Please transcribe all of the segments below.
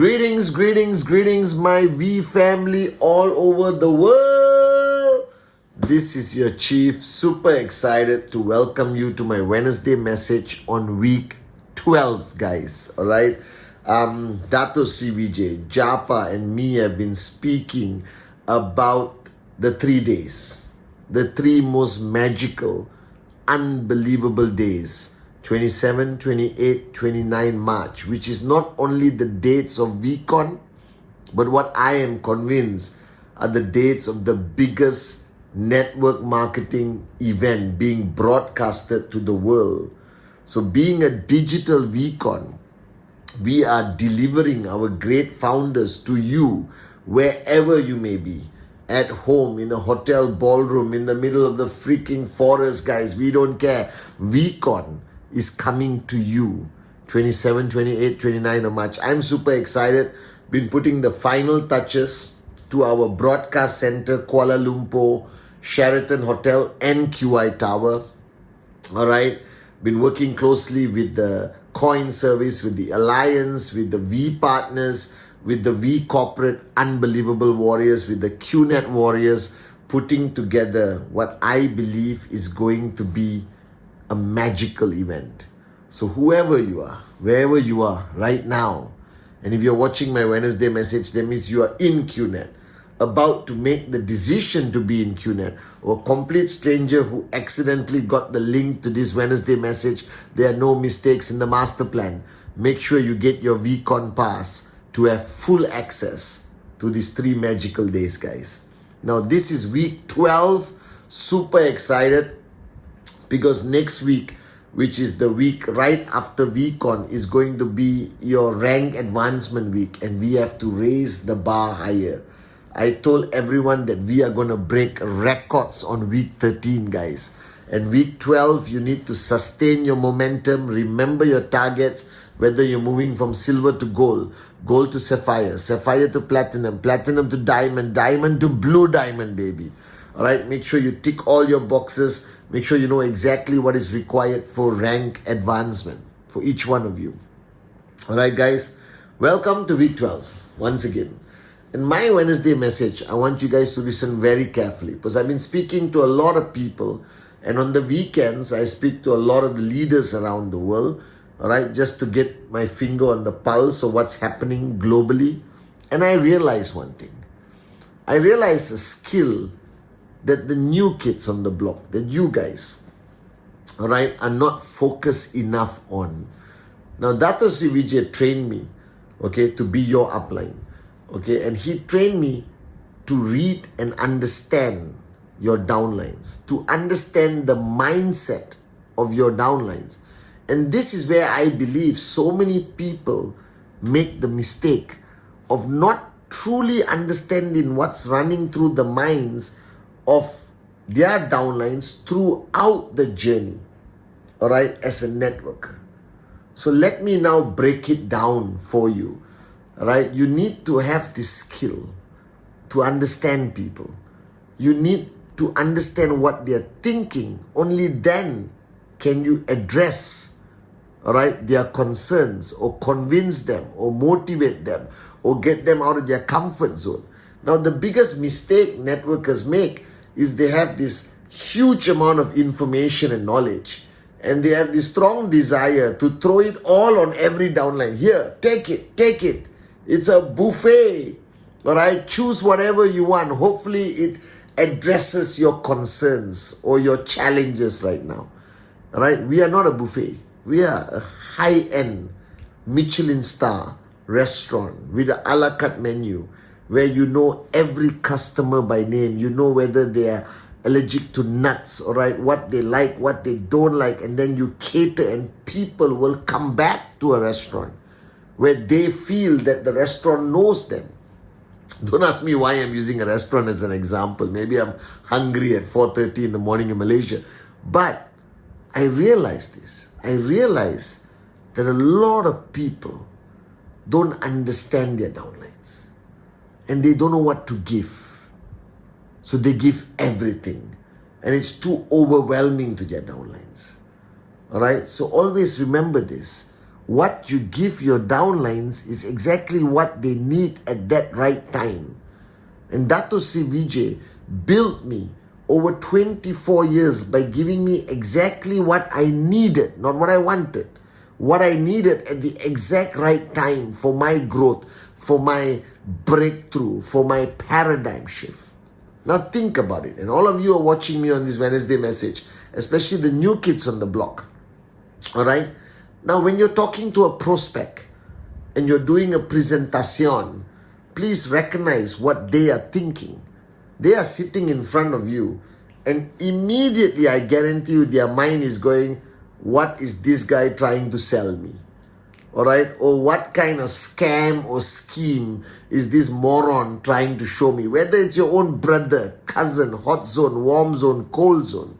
Greetings, my V family all over the world. This is your chief, super excited to welcome you to my Wednesday message on week 12, guys. All right. Dato Sri Vijay, Japa, and me have been speaking about the 3 days, the 3 most magical, unbelievable days. 27, 28, 29 March, which is not only the dates of VCon, but what I am convinced are the dates of the biggest network marketing event being broadcasted to the world. So being a digital VCon, we are delivering our great founders to you wherever you may be. At home, in a hotel ballroom, in the middle of the freaking forest, guys. We don't care. VCon is coming to you 27, 28, 29 of March. I'm super excited. Been putting the final touches to our broadcast center, Kuala Lumpur, Sheraton Hotel and QI Tower. All right. Been working closely with the coin service, with the alliance, with the V partners, with the V corporate unbelievable warriors, with the QNet warriors, putting together what I believe is going to be a magical event. So whoever you are, wherever you are right now, and if you're watching my Wednesday message, that means you are in QNet, about to make the decision to be in QNet, or a complete stranger who accidentally got the link to this Wednesday message. There are no mistakes in the master plan. Make sure you get your VCon pass to have full access to these 3 magical days, guys. Now this is week 12. Super excited, because next week, which is the week right after VCon, is going to be your rank advancement week, and we have to raise the bar higher. I told everyone that we are going to break records on week 13, guys. And week 12, you need to sustain your momentum. Remember your targets, whether you're moving from silver to gold, gold to sapphire, sapphire to platinum, platinum to diamond, diamond to blue diamond, baby. All right, make sure you tick all your boxes. Make sure you know exactly what is required for rank advancement for each one of you. All right, guys, welcome to week 12 once again. In my Wednesday message, I want you guys to listen very carefully, because I've been speaking to a lot of people, and on the weekends, I speak to a lot of the leaders around the world, all right, just to get my finger on the pulse of what's happening globally. And I realize one thing. I realize a skill that the new kids on the block, that you guys, all right, are not focused enough on. Now, Dato Sri Vijay trained me, okay, to be your upline, okay, and he trained me to read and understand your downlines, to understand the mindset of your downlines. And this is where I believe so many people make the mistake of not truly understanding what's running through the minds of their downlines throughout the journey, all right, as a networker. So let me now break it down for you, all right? You need to have this skill to understand people. You need to understand what they're thinking. Only then can you address, all right, their concerns, or convince them, or motivate them, or get them out of their comfort zone. Now, the biggest mistake networkers make is they have this huge amount of information and knowledge, and they have this strong desire to throw it all on every downline. Here, take it. It's a buffet. All right, choose whatever you want. Hopefully it addresses your concerns or your challenges right now. All right, we are not a buffet. We are a high-end Michelin star restaurant with an a la carte menu, where you know every customer by name. You know whether they are allergic to nuts, all right, what they like, what they don't like, and then you cater, and people will come back to a restaurant where they feel that the restaurant knows them. Don't ask me why I'm using a restaurant as an example. Maybe I'm hungry at 4:30 in the morning in Malaysia. But I realize this. I realize that a lot of people don't understand their downlines, and they don't know what to give. So they give everything, and it's too overwhelming to their downlines. All right? So always remember this. What you give your downlines is exactly what they need at that right time. And Dato Sri Vijay built me over 24 years by giving me exactly what I needed, not what I wanted. What I needed at the exact right time for my growth, for my breakthrough, for my paradigm shift. Now think about it. And all of you are watching me on this Wednesday message, especially the new kids on the block. All right? Now when you're talking to a prospect and you're doing a presentation, please recognize what they are thinking. They are sitting in front of you and immediately I guarantee you their mind is going, what is this guy trying to sell me? All right? Or what kind of scam or scheme is this moron trying to show me? Whether it's your own brother, cousin, hot zone, warm zone, cold zone.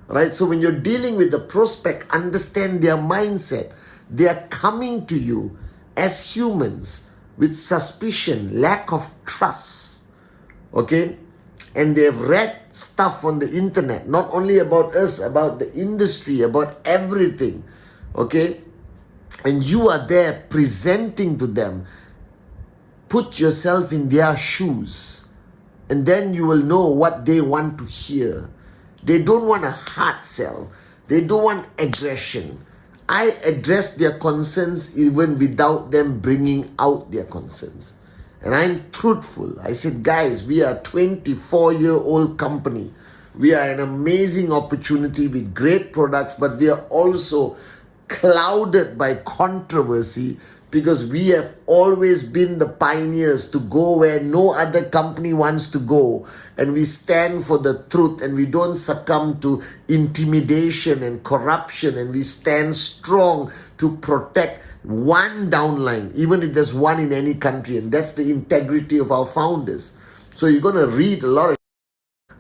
Right? So when you're dealing with the prospect, understand their mindset. They are coming to you as humans with suspicion, lack of trust. Okay? And they've read stuff on the internet, not only about us, about the industry, about everything. Okay? And you are there presenting to them. Put yourself in their shoes. And then you will know what they want to hear. They don't want a hard sell. They don't want aggression. I address their concerns even without them bringing out their concerns. And I'm truthful. I said, guys, we are a 24-year-old company. We are an amazing opportunity with great products, but we are also clouded by controversy because we have always been the pioneers to go where no other company wants to go, and we stand for the truth and we don't succumb to intimidation and corruption, and we stand strong to protect one downline, even if there's one in any country, and that's the integrity of our founders. So you're going to read a lot of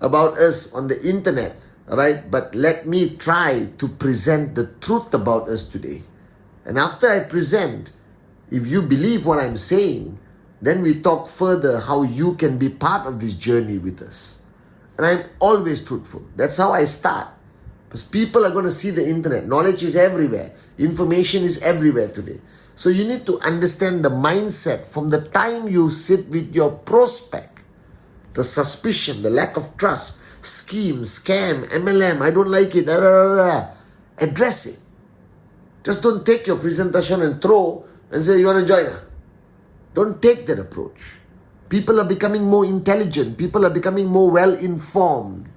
about us on the internet, right? But let me try to present the truth about us today. And after I present, if you believe what I'm saying, then we talk further how you can be part of this journey with us. And I'm always truthful. That's how I start. Because people are going to see the internet. Knowledge is everywhere. Information is everywhere today. So you need to understand the mindset from the time you sit with your prospect. The suspicion, the lack of trust, scheme, scam, MLM, I don't like it. Address it. Just don't take your presentation and throw and say, you want to join her. Don't take that approach. People are becoming more intelligent. People are becoming more well-informed.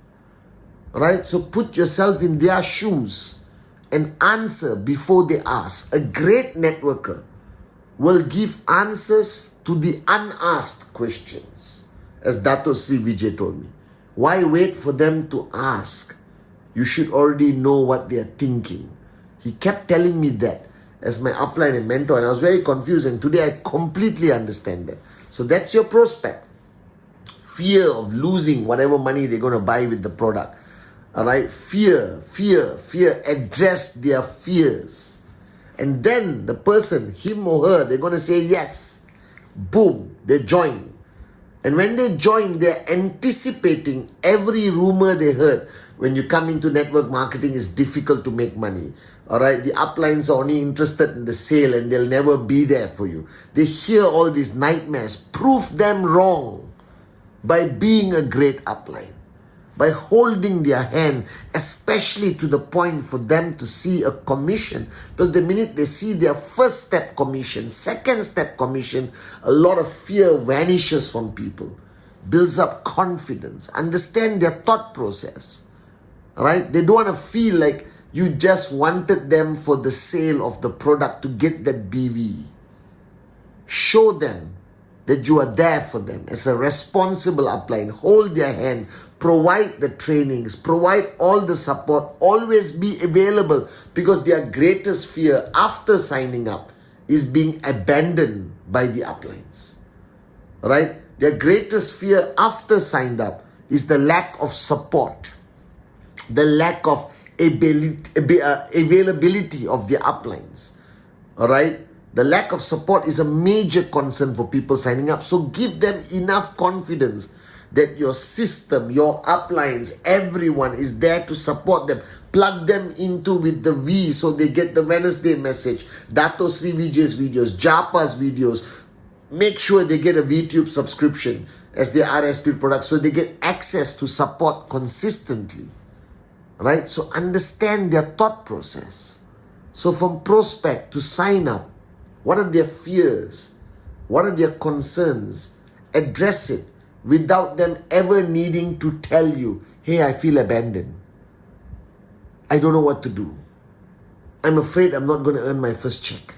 Right? So put yourself in their shoes and answer before they ask. A great networker will give answers to the unasked questions. As Dato Sri Vijay told me. Why wait for them to ask? You should already know what they are thinking. He kept telling me that as my upline and mentor, and I was very confused, and today I completely understand that. So that's your prospect. Fear of losing whatever money they're going to buy with the product. All right? Fear. Address their fears. And then the person, him or her, they're going to say yes. Boom, they join. And when they join, they're anticipating every rumor they heard. When you come into network marketing, it's difficult to make money. All right, the uplines are only interested in the sale and they'll never be there for you. They hear all these nightmares. Prove them wrong by being a great upline, by holding their hand, especially to the point for them to see a commission. Because the minute they see their first step commission, second step commission, a lot of fear vanishes from people, builds up confidence, understand their thought process. All right, they don't want to feel like you just wanted them for the sale of the product to get that BV. Show them that you are there for them as a responsible upline. Hold their hand, provide the trainings, provide all the support, always be available, because their greatest fear after signing up is being abandoned by the uplines. Right? Their greatest fear after signed up is the lack of support, the lack of availability of the uplines. All right? The lack of support is a major concern for people signing up. So give them enough confidence that your system, your uplines, everyone is there to support them. Plug them into with the V so they get the Wednesday message, Dato Sri Vijay's videos, Japa's videos. Make sure they get a VTube subscription as their RSP product so they get access to support consistently. Right? So understand their thought process. So from prospect to sign up, what are their fears? What are their concerns? Address it without them ever needing to tell you, hey, I feel abandoned. I don't know what to do. I'm afraid I'm not going to earn my first check.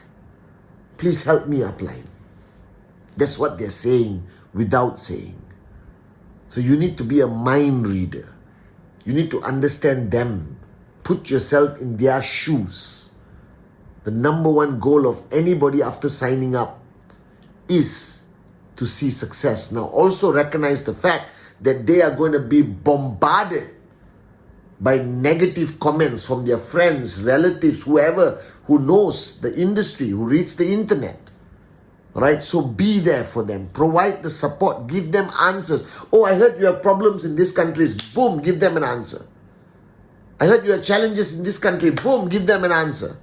Please help me upline. That's what they're saying without saying. So you need to be a mind reader. You need to understand them. Put yourself in their shoes. The number one goal of anybody after signing up is to see success. Now also recognize the fact that they are going to be bombarded by negative comments from their friends, relatives, whoever who knows the industry, who reads the internet. Right? So be there for them. Provide the support. Give them answers. Oh, I heard you have problems in this country. Boom, give them an answer. I heard you have challenges in this country. Boom, give them an answer.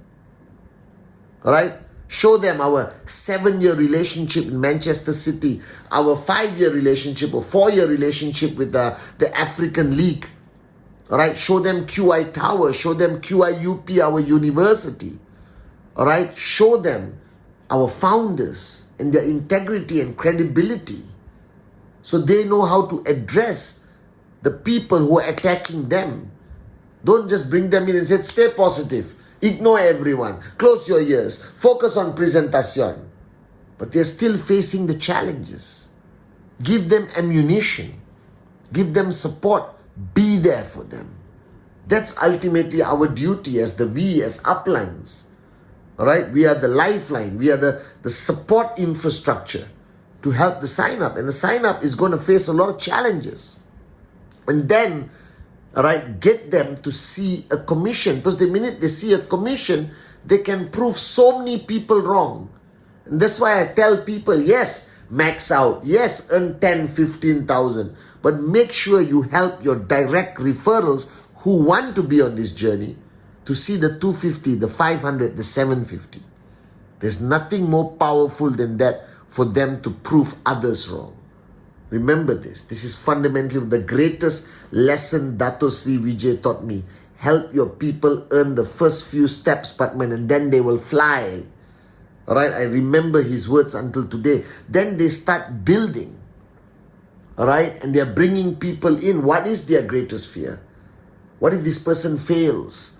Alright? Show them our 7-year relationship in Manchester City, our 5-year relationship or 4-year relationship with the African League. Alright? Show them QI Tower. Show them QIUP, our university. Alright? Show them our founders and their integrity and credibility, so they know how to address the people who are attacking them. Don't just bring them in and say, stay positive, ignore everyone, close your ears, focus on presentation. But they're still facing the challenges. Give them ammunition, give them support, be there for them. That's ultimately our duty as the V, as uplines. Alright, we are the lifeline, we are the support infrastructure to help the sign up. And the sign up is going to face a lot of challenges. And then, alright, get them to see a commission. Because the minute they see a commission, they can prove so many people wrong. And that's why I tell people, yes, max out. Yes, earn 10, 15,000. But make sure you help your direct referrals who want to be on this journey to see the 250, the 500, the 750. There's nothing more powerful than that for them to prove others wrong. Remember this. This is fundamentally the greatest lesson Dato Sri Vijay taught me. Help your people earn the first few steps, Patman, and then they will fly. Alright, I remember his words until today. Then they start building. Alright, and they're bringing people in. What is their greatest fear? What if this person fails?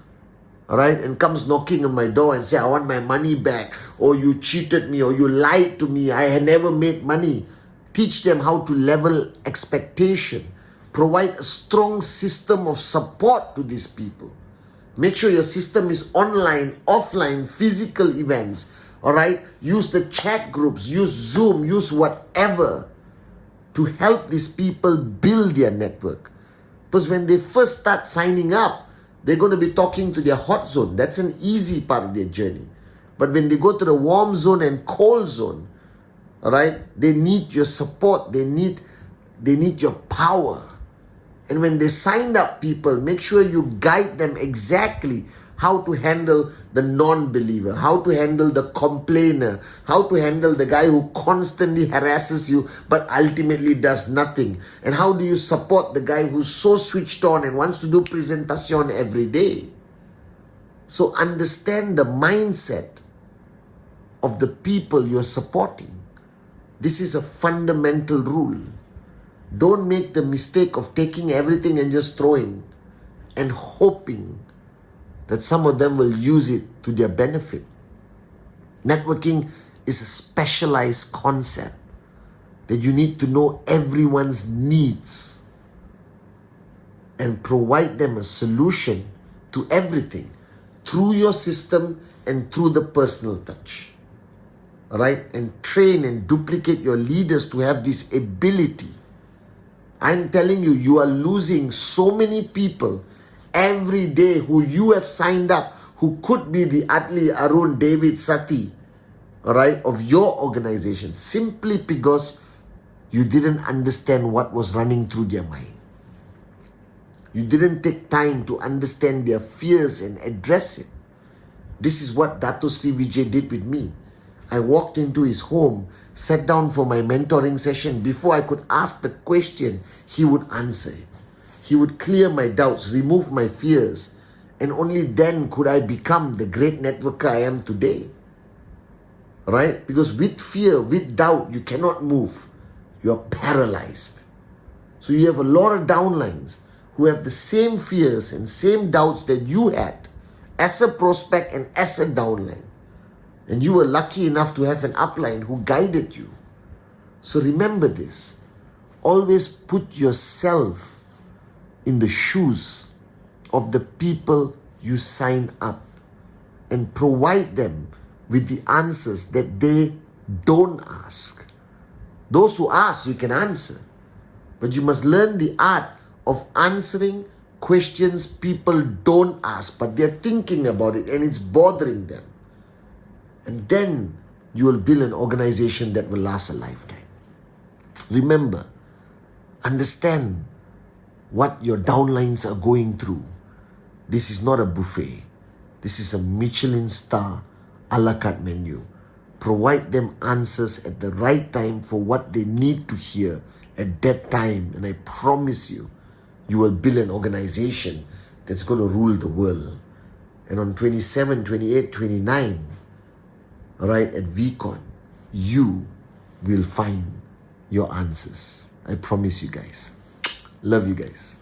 Alright, and comes knocking on my door and say, I want my money back, or you cheated me, or you lied to me, I had never made money. Teach them how to level expectation. Provide a strong system of support to these people. Make sure your system is online, offline, physical events. Alright, use the chat groups, use Zoom, use whatever to help these people build their network. Because when they first start signing up, they're going to be talking to their hot zone. That's an easy part of their journey. But when they go to the warm zone and cold zone, all right, they need your support. They need your power. And when they signed up people, make sure you guide them exactly how to handle the non-believer, how to handle the complainer, how to handle the guy who constantly harasses you but ultimately does nothing. And how do you support the guy who's so switched on and wants to do presentation every day? So understand the mindset of the people you're supporting. This is a fundamental rule. Don't make the mistake of taking everything and just throwing and hoping that some of them will use it to their benefit. Networking is a specialized concept that you need to know everyone's needs and provide them a solution to everything through your system and through the personal touch. All right? And train and duplicate your leaders to have this ability. I'm telling you, you are losing so many people every day who you have signed up, who could be the Atli, Arun, David, Sati, all right, of your organization, simply because you didn't understand what was running through their mind. You didn't take time to understand their fears and address it. This is what Dato Sri Vijay did with me. I walked into his home, sat down for my mentoring session. Before I could ask the question, he would answer it. He would clear my doubts, remove my fears, and only then could I become the great networker I am today. Right? Because with fear, with doubt, you cannot move. You are paralyzed. So you have a lot of downlines who have the same fears and same doubts that you had as a prospect and as a downline. And you were lucky enough to have an upline who guided you. So remember this. Always put yourself in the shoes of the people you sign up and provide them with the answers that they don't ask. Those who ask, you can answer. But you must learn the art of answering questions people don't ask, but they're thinking about it and it's bothering them. And then you will build an organization that will last a lifetime. Remember, understand what your downlines are going through. This is not a buffet. This is a Michelin star a la carte menu. Provide them answers at the right time for what they need to hear at that time. And I promise you, you will build an organization that's going to rule the world. And on 27, 28, 29, all right, at VCon, you will find your answers. I promise you guys. Love you guys.